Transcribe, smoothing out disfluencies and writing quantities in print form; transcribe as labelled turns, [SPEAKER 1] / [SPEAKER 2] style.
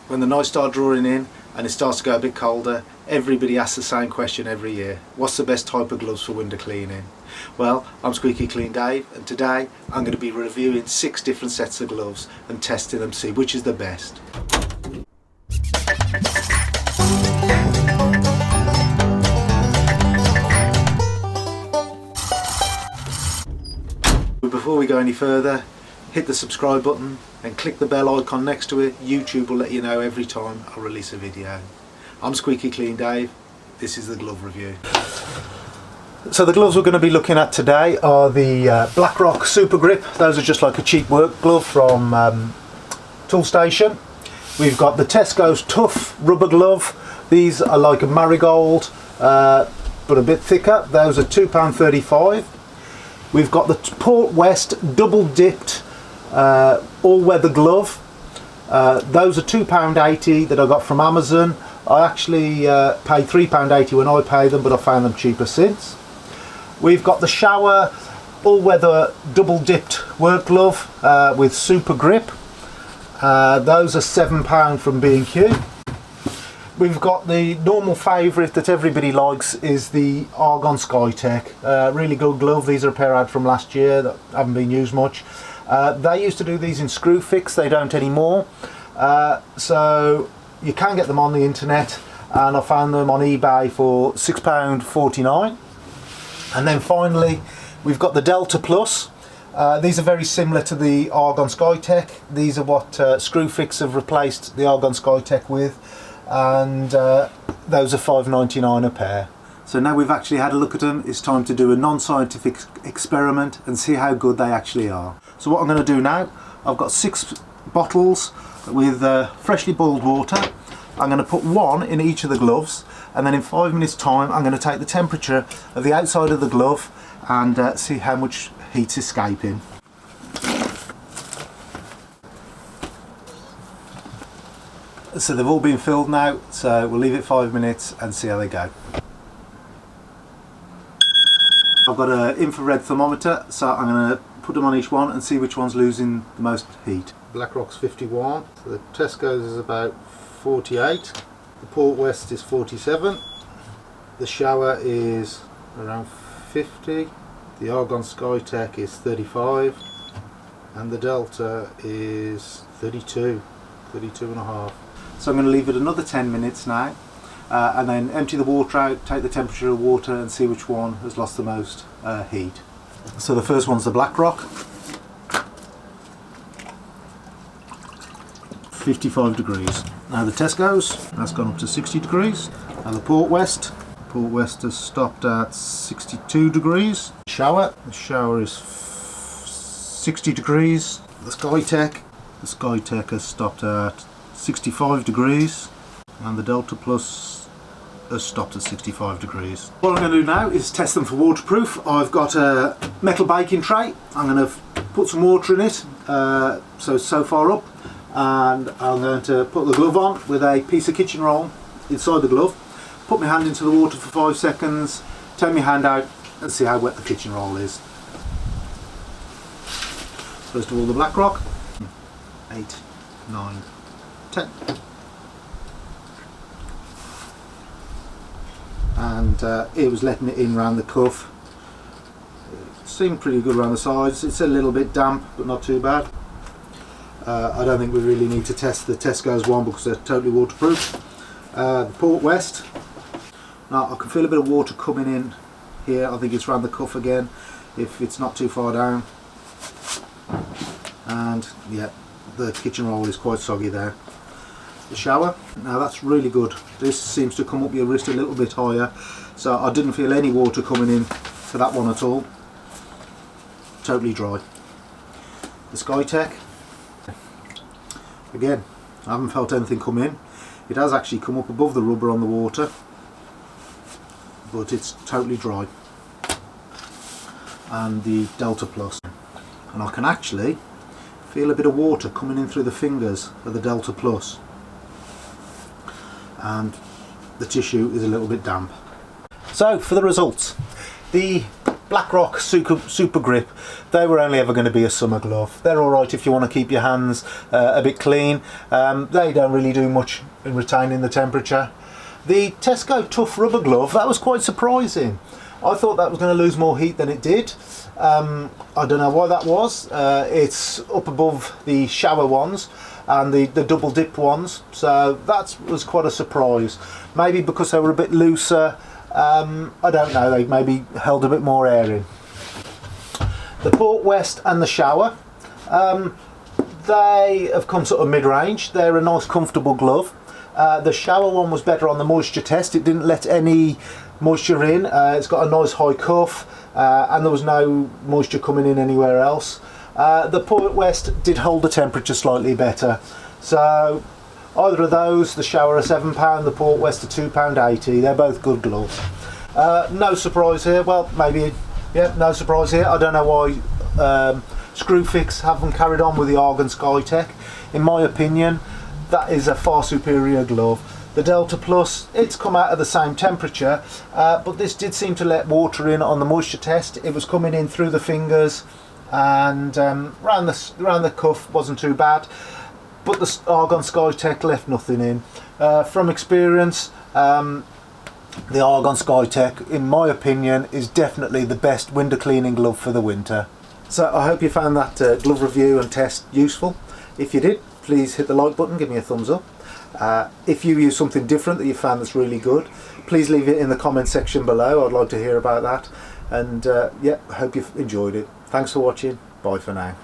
[SPEAKER 1] When the nights start drawing in and it starts to go a bit colder, everybody asks the same question every year. What's the best type of gloves for winter cleaning? Well, I'm Squeaky Clean Dave, and today I'm going to be reviewing 6 different sets of gloves and testing them to see which is the best. But before we go any further, hit the subscribe button and click the bell icon next to it. YouTube will let you know every time I release a video. I'm Squeaky Clean Dave. This is the glove review. So the gloves we're going to be looking at today are the Blackrock Super Grip. Those are just like a cheap work glove from Toolstation. We've got the Tesco's Tough Rubber Glove. These are like a marigold but a bit thicker. Those are £2.35. We've got the Portwest Double Dipped all-weather glove. Those are £2.80 that I got from Amazon. I actually paid £3.80 when I paid them, but I found them cheaper since. We've got the Showa all-weather double dipped work glove with super grip. Those are £7 from B&Q. We've got the normal favourite that everybody likes is the Argon Skytec. Really good glove. These are a pair I had from last year that haven't been used much. They used to do these in Screwfix, they don't anymore. So you can get them on the internet, and I found them on eBay for £6.49. And then finally we've got the Delta Plus. These are very similar to the Argon Skytec. These are what Screwfix have replaced the Argon Skytec with, and those are £5.99 a pair. So now we've actually had a look at them, it's time to do a non-scientific experiment and see how good they actually are. So what I'm going to do now, I've got 6 bottles with freshly boiled water. I'm going to put 1 in each of the gloves, and then in 5 minutes time I'm going to take the temperature of the outside of the glove and see how much heat's escaping. So they've all been filled now, so we'll leave it 5 minutes and see how they go. I've got an infrared thermometer, so I'm going to put them on each one and see which one's losing the most heat. Blackrock's 51, so the Tesco's is about 48, the Portwest is 47, the Showa is around 50, the Argon Skytec is 35, and the Delta is 32 and a half. So I'm going to leave it another 10 minutes now, and then empty the water out, take the temperature of water and see which one has lost the most heat. So the first one's the Blackrock, 55 degrees. Now the Tesco's, that's gone up to 60 degrees. Now the Portwest has stopped at 62 degrees. The Showa is 60 degrees. The Skytec has stopped at 65 degrees, and the Delta Plus has stopped at 65 degrees. What I'm going to do now is test them for waterproof. I've got a metal baking tray. I'm going to put some water in it, so far up, and I'm going to put the glove on with a piece of kitchen roll inside the glove, put my hand into the water for 5 seconds, take my hand out and see how wet the kitchen roll is. First of all the Blackrock, 8, 9, 10. And it was letting it in around the cuff. It seemed pretty good around the sides. It's a little bit damp, but not too bad. I don't think we really need to test the Tesco's one because they're totally waterproof. The Portwest, now I can feel a bit of water coming in here. I think it's around the cuff again, if it's not too far down. And yeah, the kitchen roll is quite soggy there. The Showa, now that's really good. This seems to come up your wrist a little bit higher, so I didn't feel any water coming in for that one at all. Totally dry. The Skytec, again, I haven't felt anything come in. It has actually come up above the rubber on the water, but it's totally dry. And the Delta Plus, and I can actually feel a bit of water coming in through the fingers of the Delta Plus, and the tissue is a little bit damp. So for the results, the BlackRock Super Grip, they were only ever going to be a summer glove. They're alright if you want to keep your hands a bit clean. They don't really do much in retaining the temperature. The Tesco Tough Rubber Glove, that was quite surprising. I thought that was going to lose more heat than it did. I don't know why that was. It's up above the Showa ones and the double dip ones, so that was quite a surprise. Maybe because they were a bit looser. I don't know, they maybe held a bit more air in. The Portwest and the Showa, they have come sort of mid-range. They're a nice comfortable glove. The Showa one was better on the moisture test. It didn't let any moisture in. It's got a nice high cuff, and there was no moisture coming in anywhere else. The Portwest did hold the temperature slightly better. So either of those, the Showa are £7, the Portwest are £2.80. They're both good gloves. No surprise here. Well, maybe, yeah, no surprise here. I don't know why Screwfix haven't carried on with the Argon Skytec. In my opinion, that is a far superior glove. The Delta Plus, it's come out at the same temperature, but this did seem to let water in on the moisture test. It was coming in through the fingers, and around the cuff wasn't too bad. But the Argon Skytec left nothing in. From experience, the Argon Skytec, in my opinion, is definitely the best window cleaning glove for the winter. So I hope you found that glove review and test useful. If you did, please hit the like button, give me a thumbs up. If you use something different that you found that's really good, please leave it in the comment section below. I'd like to hear about that. And yeah, I hope you've enjoyed it. Thanks for watching. Bye for now.